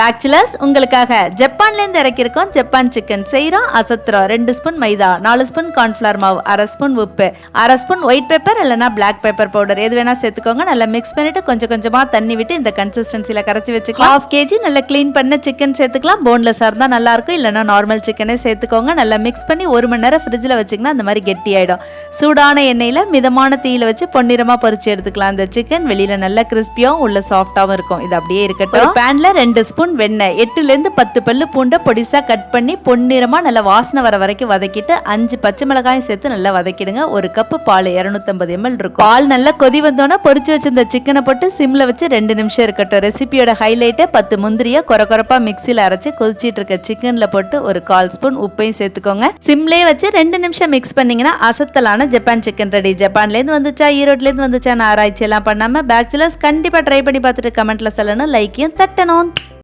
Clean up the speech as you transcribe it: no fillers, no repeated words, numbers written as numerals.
Bachelors உங்களுக்காக ஜப்பான்லேருந்து இறக்கிருக்கோம் Japan chicken செய்கிறோம். அசத்துறோம். 2 spoon மைதா, 4 spoon cornflour மாவு, 1/2 ஸ்பூன் உப்பு, 1/2 ஸ்பூன் ஒயிட் பெப்பர் இல்லைனா பிளாக் பெப்பர் பவுடர் எது வேணா சேர்த்துக்கோங்க. நல்லா மிக்ஸ் பண்ணிட்டு கொஞ்சம் கொஞ்சமாக தண்ணி விட்டு இந்த கன்சிஸ்டன்சியில் கரைச்சி வச்சுக்கலாம். 1/2 kg நல்லா க்ளீன் பண்ண சிக்கன் சேர்த்துக்கலாம். போன்லெஸ்ஸாக இருந்தால் நல்லா இருக்கும், இல்லைனா நார்மல் சிக்கனே சேர்த்துக்கோங்க. நல்லா மிக்ஸ் பண்ணி 1 மணி நேரம் ஃப்ரிட்ஜில் வச்சிங்கன்னா அந்த மாதிரி கெட்டி ஆகிடும். சூடான எண்ணெயில் மிதமான தீயில வச்சு பொன்னிறமாக பொரிச்சு எடுத்துக்கலாம். அந்த சிக்கன் வெளியில் நல்லா கிறிஸ்பியாகவும் உள்ள சாஃப்டாகவும் இருக்கும். இது அப்படியே இருக்கட்டும். பேனில் 2 ஸ்பூன் வெண்ணெய், 8லேருந்து 10 பல்லு பூண்டை பொடிசா கட் பண்ணி பொன்னிறமா நல்லா வாசனை வர வரைக்கும் வதக்கிட்டு 5 பச்சை மிளகாயும் சேர்த்து நல்லா வதக்கிடுங்க. 1 கப்பு பால் 250 ml இருக்கும். பால் நல்லா கொதி வந்தோன்னா பொரிச்சு வச்சிருந்த சிக்கனை போட்டு சிம்ல வச்சு 2 நிமிஷம் இருக்கட்டும். ரெசிபியோட ஹைலைட்டே 10 முந்திரியை கொரகொரப்பா மிக்சியில் அரைச்சு கொதிச்சிட்டு இருக்க சிக்கன்ல போட்டு 1/4 ஸ்பூன் உப்பையும் சேர்த்துக்கோங்க. சிம்லேயே வச்சு 2 நிமிஷம் மிக்ஸ் பண்ணீங்கன்னா அசத்தலான ஜப்பான் சிக்கன் ரெடி. ஜப்பான்லேருந்து வந்துச்சா ஈரோட்லேருந்து வந்துச்சா ஆராய்ச்சி எல்லாம் பண்ணாம பேச்சுலர்ஸ் கண்டிப்பா ட்ரை பண்ணி பார்த்துட்டு கமெண்ட்ல சொல்லணும், லைக்கையும் தட்டணும்.